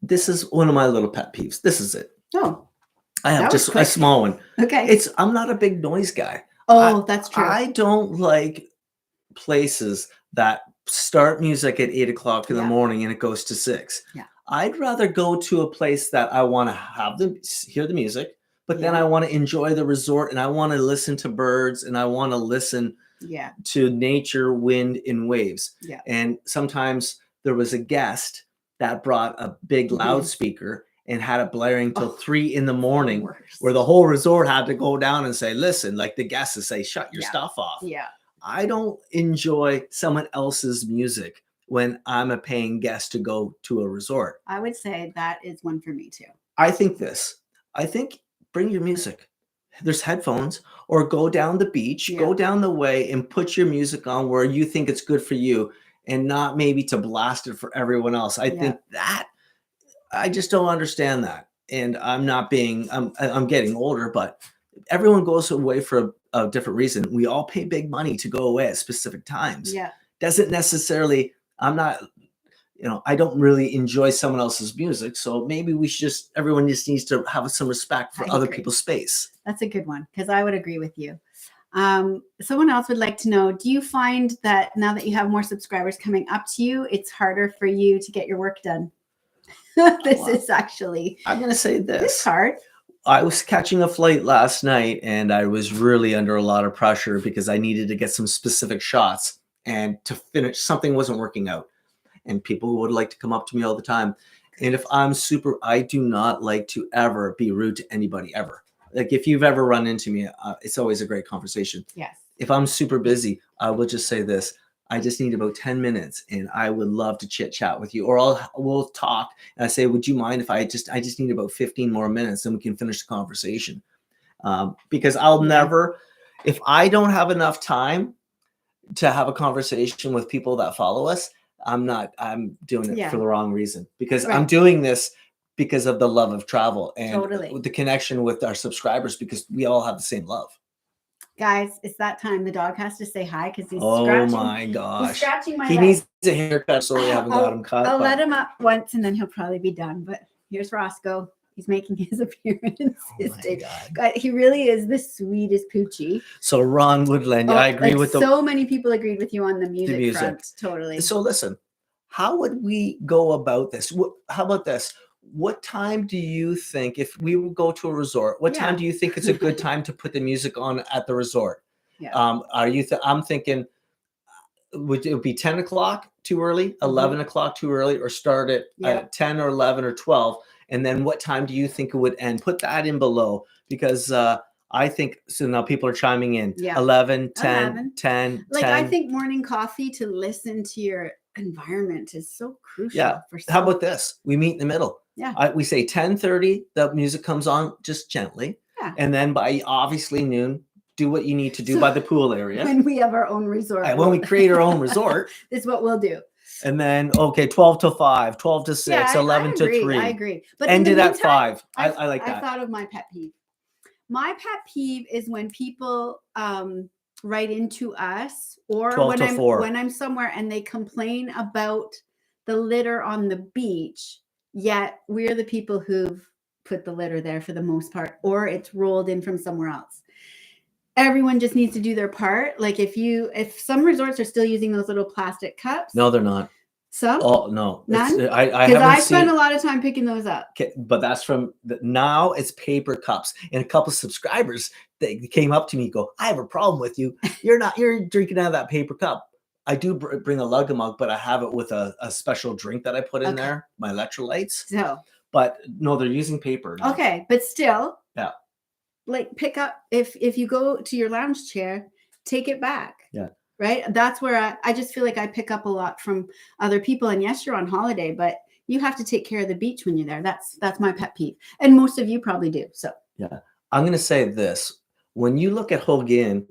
This is one of my little pet peeves. This is it. Oh. I have just a small one. Okay. I'm not a big noise guy. Oh, that's true. I don't like places that start music at 8 o'clock in the morning and it goes to 6. Yeah. I'd rather go to a place that I want to have them hear the music, but then I want to enjoy the resort and I want to listen to birds and I want to listen to nature, wind, and waves. Yeah. And sometimes there was a guest that brought a big loudspeaker and had it blaring till 3 in the morning, where the whole resort had to go down and say, listen, like the guests to say, shut your stuff off. Yeah. I don't enjoy someone else's music when I'm a paying guest to go to a resort. I would say that is one for me too. I think bring your music. There's headphones, or go down the beach, go down the way and put your music on where you think it's good for you and not maybe to blast it for everyone else. I think that I just don't understand that. And I'm getting older, but everyone goes away for a different reason. We all pay big money to go away at specific times. Yeah. Doesn't necessarily, I don't really enjoy someone else's music. So maybe everyone just needs to have some respect for other people's space. That's a good one, because I would agree with you. Someone else would like to know, do you find that now that you have more subscribers coming up to you, it's harder for you to get your work done? Is actually, I'm going to say this. It's hard. I was catching a flight last night and I was really under a lot of pressure because I needed to get some specific shots and to finish. Something wasn't working out and people would like to come up to me all the time. And if I do not like to ever be rude to anybody ever. Like if you've ever run into me, it's always a great conversation. Yes. If I'm super busy, I will just say this. I just need about 10 minutes and I would love to chit chat with you, or we'll talk. And I say, would you mind if I just need about 15 more minutes and we can finish the conversation? Because I'll never, if I don't have enough time to have a conversation with people that follow us, I'm doing it for the wrong reason, because I'm doing this because of the love of travel and the connection with our subscribers, because we all have the same love. Guys, it's that time. The dog has to say hi because he's scratching. Oh my gosh. He's scratching my leg. He needs a haircut, so we haven't got him cut. I'll let him up once and then he'll probably be done. But here's Roscoe. He's making his appearance. Oh God, he really is the sweetest poochie. So Ron Woodland, I agree with so many people agreed with you on the music front. Totally. So listen, how would we go about this? How about this? What time do you think, if we would go to a resort, what time do you think it's a good time to put the music on at the resort? Yeah. I'm thinking, would it be 10 o'clock too early, 11 o'clock too early, or start at 10 or 11 or 12? And then what time do you think it would end? Put that in below, because I think, so now people are chiming in. 11, 10, 10, Like 10. I think morning coffee to listen to your environment is so crucial. Yeah. How about this? We meet in the middle. Yeah. We say 10:30, the music comes on just gently. Yeah. And then by obviously noon, do what you need to do by the pool area. When we have our own resort. When we create our own resort. This is what we'll do. And then, 12 to 5, 12 to 6, 11 to 3. I agree. But ended at 5. I like that. I thought of my pet peeve. My pet peeve is when people write into us, or when I'm somewhere and they complain about the litter on the beach, yet we're the people who've put the litter there for the most part, or it's rolled in from somewhere else. Everyone just needs to do their part. Like if some resorts are still using those little plastic cups. No, they're not. Some? Oh, no. None? Because I spend a lot of time picking those up. But that's now it's paper cups. And a couple of subscribers, they came up to me and go, I have a problem with you. You're drinking out of that paper cup. I do bring a Lug-a-Mug, but I have it with a special drink that I put in there, my electrolytes. So. But no, they're using paper now. Okay, but still. Yeah. Like pick up, if you go to your lounge chair, take it back. Yeah. Right. That's where I just feel like I pick up a lot from other people. And yes, you're on holiday, but you have to take care of the beach when you're there. That's my pet peeve. And most of you probably do. So yeah, I'm going to say this. When you look at Holguin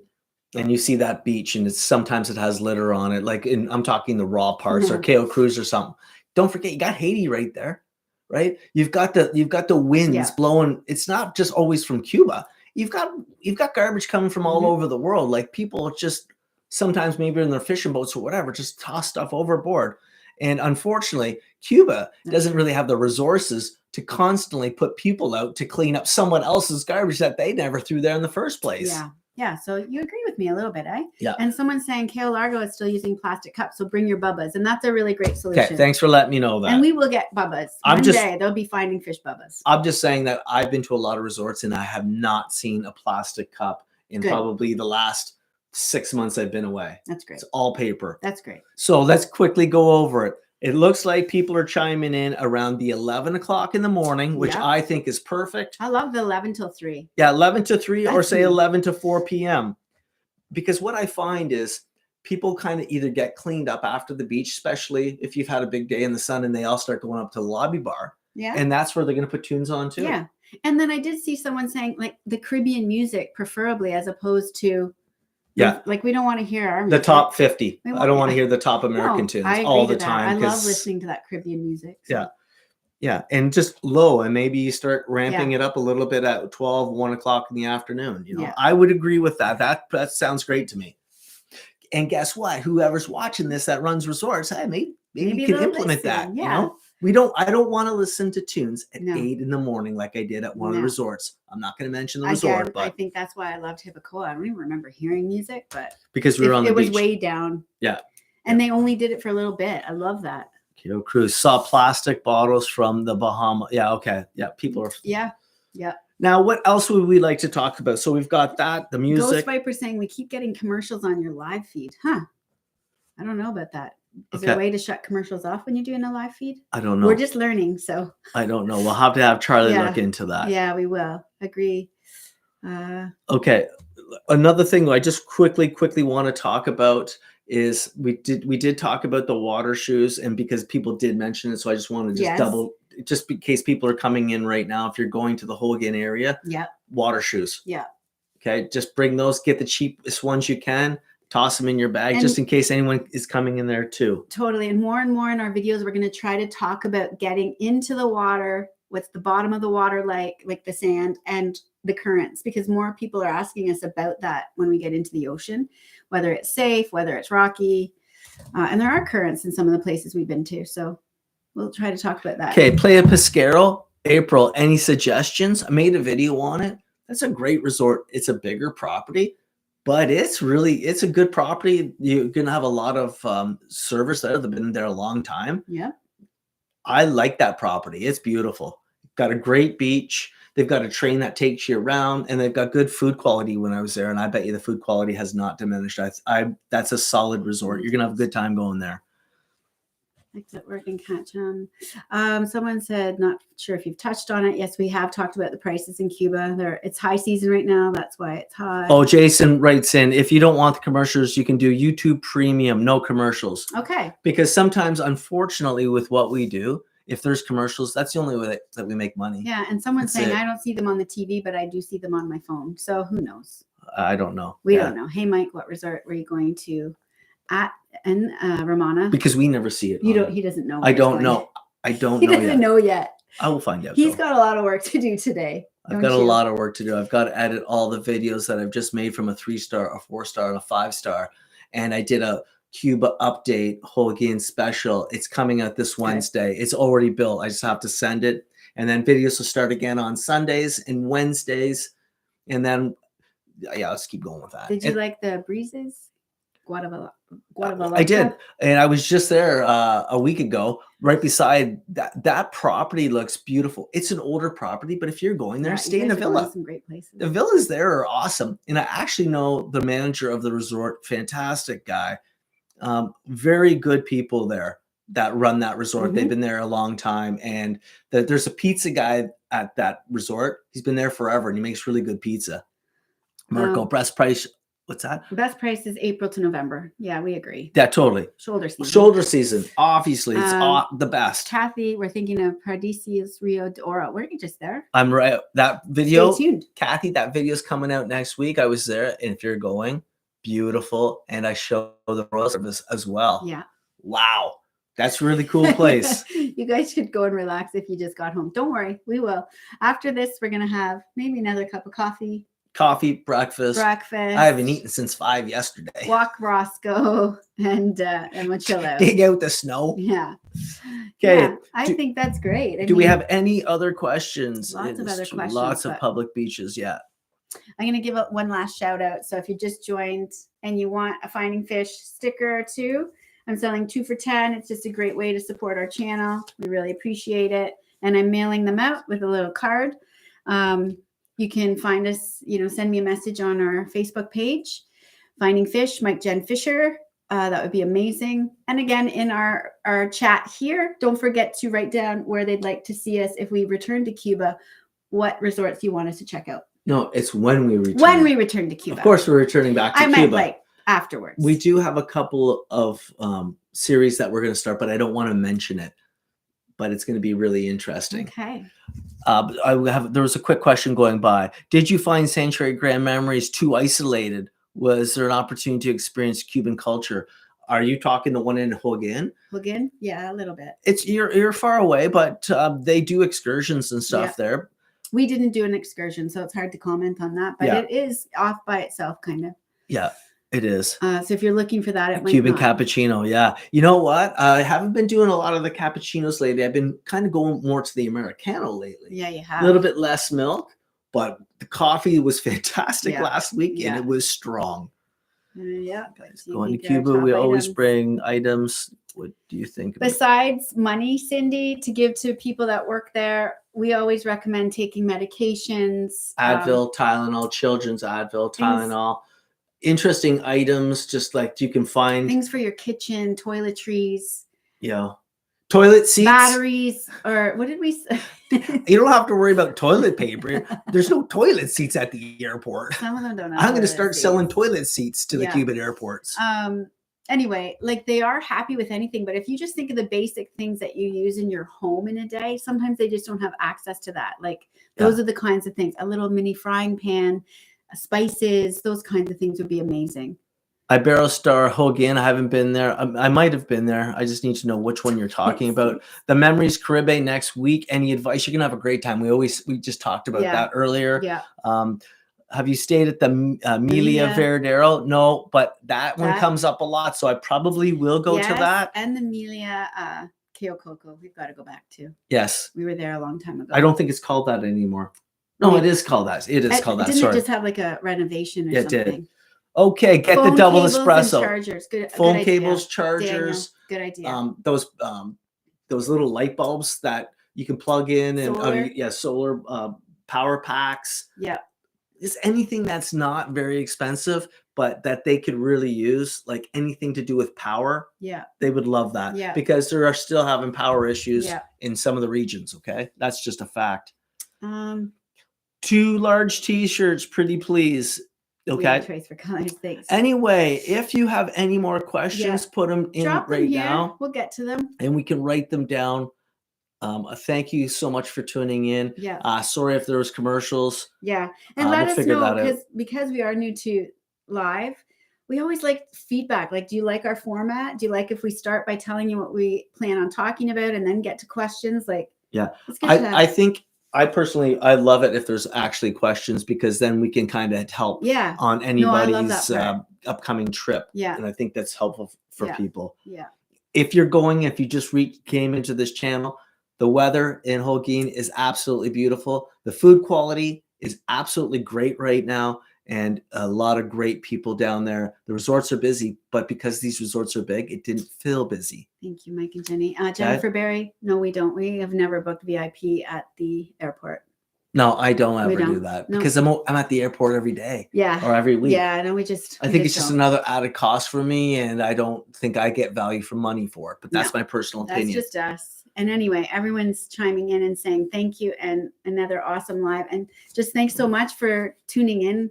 and you see that beach and sometimes it has litter on it, like I'm talking the raw parts or KO Cruise or something. Don't forget, you got Haiti right there. Right. You've got the winds blowing. It's not just always from Cuba. You've got garbage coming from all over the world. Like people just sometimes maybe in their fishing boats or whatever, just toss stuff overboard. And unfortunately, Cuba doesn't really have the resources to constantly put people out to clean up someone else's garbage that they never threw there in the first place. Yeah. Yeah. So you agree with me a little bit, eh? Yeah. And someone's saying Cayo Largo is still using plastic cups. So bring your bubbas. And that's a really great solution. Okay. Thanks for letting me know that. And we will get bubbas. One day they'll be finding fish bubbas. I'm just saying that I've been to a lot of resorts and I have not seen a plastic cup in probably the last 6 months I've been away. That's great. It's all paper. That's great. So let's quickly go over it. It looks like people are chiming in around the 11 o'clock in the morning, which I think is perfect. I love the 11 till 3. Yeah, 11 to 3 or say 11 to 4 p.m. Because what I find is people kind of either get cleaned up after the beach, especially if you've had a big day in the sun and they all start going up to the lobby bar. Yeah. And that's where they're going to put tunes on too. Yeah. And then I did see someone saying like the Caribbean music, preferably, as opposed to like we don't want to hear the top 50. I don't want to hear the top American tunes all the time. I love listening to that Caribbean music. So. Yeah. Yeah. And just low, and maybe you start ramping it up a little bit at 12, 1 o'clock in the afternoon. You know, I would agree with that. That sounds great to me. And guess what? Whoever's watching this that runs resorts, hey, maybe you can implement that. Yeah. You know, I don't want to listen to tunes at 8 in the morning like I did at one of the resorts. I'm not going to mention the resort, but I think that's why I loved Hibacoa. I don't even remember hearing music, but because we were on the beach. It was way down. Yeah. And they only did it for a little bit. I love that. KO Cruise saw plastic bottles from the Bahamas. Yeah. Okay. Yeah. People are. Yeah. Yeah. Now, what else would we like to talk about? So we've got that, the music. Ghost Viper saying we keep getting commercials on your live feed. Huh. I don't know about that. Is there a way to shut commercials off when you're doing a live feed? I don't know. We're just learning, so. I don't know. We'll have to have Charlie look into that. Yeah, we will. Agree. Okay. Another thing I just quickly want to talk about is we did talk about the water shoes, and because people did mention it, so I just want to just just in case people are coming in right now, if you're going to the Holguin area, water shoes. Yeah. Okay. Just bring those, get the cheapest ones you can. Toss them in your bag just in case anyone is coming in there too. Totally. And more in our videos, we're going to try to talk about getting into the water, what's the bottom of the water like the sand and the currents, because more people are asking us about that when we get into the ocean, whether it's safe, whether it's rocky. And there are currents in some of the places we've been to. So we'll try to talk about that. Okay. Playa Pesquero. April, any suggestions? I made a video on it. That's a great resort. It's a bigger property, but it's a good property. You're going to have a lot of servers that have been there a long time. Yeah. I like that property. It's beautiful. Got a great beach. They've got a train that takes you around, and they've got good food quality when I was there. And I bet you the food quality has not diminished. That's a solid resort. You're going to have a good time going there. Exit work and catch on. Someone said, not sure if you've touched on it. Yes, we have talked about the prices in Cuba. It's high season right now. That's why it's high. Oh, Jason writes in, if you don't want the commercials, you can do YouTube Premium, no commercials. Okay. Because sometimes, unfortunately, with what we do, if there's commercials, that's the only way that we make money. Yeah, and someone's saying, I don't see them on the TV, but I do see them on my phone. So who knows? I don't know. We don't know. Hey, Mike, what resort were you going to at Romana? Because we never see it. He doesn't know. I don't know. I don't know. He doesn't know yet. I will find out. He's got a lot of work to do today. I've got a lot of work to do. I've got to edit all the videos that I've just made from a 3-star, a 4-star, and a 5-star. And I did a Cuba update Holguin special. It's coming out this Wednesday. It's already built. I just have to send it. And then videos will start again on Sundays and Wednesdays. And then, yeah, let's keep going with that. Did you like the breezes? Guatemala. I did. And I was just there a week ago, right beside that property. Looks beautiful. It's an older property, but if you're going there, stay in a villa. Some great places. The villas there are awesome. And I actually know the manager of the resort, fantastic guy. Very good people there that run that resort. Mm-hmm. They've been there a long time. And there's a pizza guy at that resort. He's been there forever and he makes really good pizza. Marco, best price. What's that? Best price is April to November. Yeah, we agree. Yeah, totally. Shoulder season. Shoulder season. Obviously, it's the best. Kathy, we're thinking of Paradisios Rio de Oro. We're just there. I'm right. That video, stay tuned. Kathy, that video is coming out next week. I was there. And if you're going, beautiful. And I show the royal service as well. Yeah. Wow. That's a really cool place. You guys should go and relax if you just got home. Don't worry. We will. After this, we're going to have maybe another cup of coffee. Breakfast. I haven't eaten since 5 yesterday. Walk Roscoe and we'll chill out. Dig out the snow. Yeah. Okay. Yeah, I think that's great. Do we have any other questions? Lots of other questions. Lots of public beaches. Yeah. I'm going to give one last shout out. So if you just joined and you want a Finding Fish sticker or two, I'm selling 2 for $10. It's just a great way to support our channel. We really appreciate it. And I'm mailing them out with a little card. You can find us, send me a message on our Facebook page, Finding Fish, MikeJenn Fisher. That would be amazing. And again, in our chat here, don't forget to write down where they'd like to see us if we return to Cuba. What resorts you want us to check out? No, it's when we return. When we return to Cuba. Of course, we're returning back to Cuba. I meant afterwards. We do have a couple of series that we're going to start, but I don't want to mention it. But it's going to be really interesting. Okay. There was a quick question going by. Did you find Sanctuary Grand Memories too isolated? Was there an opportunity to experience Cuban culture? Are you talking the one in Holguin? Holguin? Yeah, a little bit. You're far away, but they do excursions and stuff there. We didn't do an excursion, so it's hard to comment on that. But it is off by itself, kind of. Yeah. It is. So if you're looking for that, it might Cuban cappuccino. Yeah. You know what? I haven't been doing a lot of the cappuccinos lately. I've been kind of going more to the Americano lately. Yeah, you have. A little bit less milk, but the coffee was fantastic last week and it was strong. Yeah. Going to Cuba, we always bring items. What do you think? Besides money, Cindy, to give to people that work there, we always recommend taking medications. Advil, Tylenol, children's Advil, Tylenol. Interesting items, just like you can find things for your kitchen, toiletries, toilet seats, batteries, or what did we say? You don't have to worry about toilet paper. There's no toilet seats at the airport. Some of them don't have I'm going to start selling toilet seats to the Cuban airports. Anyway, they are happy with anything, but if you just think of the basic things that you use in your home in a day, sometimes they just don't have access to that. Those are the kinds of things. A little mini frying pan, spices, those kinds of things would be amazing. Iberostar Holguin, I haven't been there. I might have been there. I just need to know which one you're talking about. The Memories Caribe next week. Any advice? You're gonna have a great time. We just talked about that earlier. Yeah. Have you stayed at the Melia Veradero? No, but that one comes up a lot, so I probably will go to that. And the Melia Teokoko. We've got to go back to. Yes. We were there a long time ago. I don't think it's called that anymore. No, it is called that. It is called that. Didn't it just have like a renovation or something? It did. Okay, get phone the double cables espresso. And chargers. Phone good cables, idea. chargers. Daniel, good idea. Those little light bulbs that you can plug in and solar power packs. Yeah. Just anything that's not very expensive, but that they could really use, like anything to do with power. Yeah. They would love that. Yeah. Because they are still having power issues in some of the regions. Okay. That's just a fact. 2 large t-shirts, pretty please. Okay. Trace for colors. Thanks. Anyway, if you have any more questions, put them in right now. We'll get to them. And we can write them down. Thank you so much for tuning in. Yeah. Sorry if there was commercials. Yeah. And let us know because we are new to live. We always like feedback. Like, do you like our format? Do you like if we start by telling you what we plan on talking about and then get to questions? Like, I think I personally, I love it if there's actually questions, because then we can kind of help on anybody's upcoming trip. Yeah. And I think that's helpful for people. Yeah. If you just came into this channel, the weather in Holguin is absolutely beautiful. The food quality is absolutely great right now. And a lot of great people down there. The resorts are busy, but because these resorts are big, it didn't feel busy. Thank you, Mike and Jenny. Jennifer Barry, no, we don't. We have never booked VIP at the airport. No, I don't ever do that because I'm at the airport every day. Yeah. Or every week. Yeah, no, I think it's just another added cost for me, and I don't think I get value for money for it. But that's my personal opinion. That's just us. And anyway, everyone's chiming in and saying thank you and another awesome live. And just thanks so much for tuning in.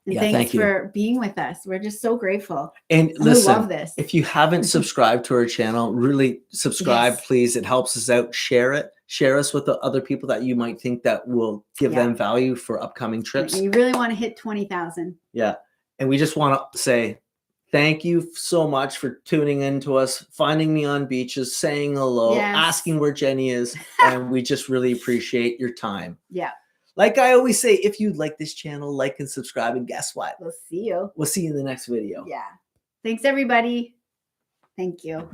And thanks for being with us. We're just so grateful. And listen, we love this. If you haven't subscribed to our channel, really subscribe, please. It helps us out. Share it. Share us with the other people that you might think that will give them value for upcoming trips. And you really want to hit 20,000. Yeah. And we just want to say thank you so much for tuning in to us, finding me on beaches, saying hello, asking where Jenny is. And we just really appreciate your time. Yeah. Like I always say, if you like this channel, like and subscribe, and guess what? We'll see you. We'll see you in the next video. Yeah. Thanks, everybody. Thank you.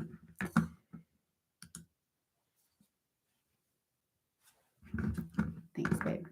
Thanks, babe.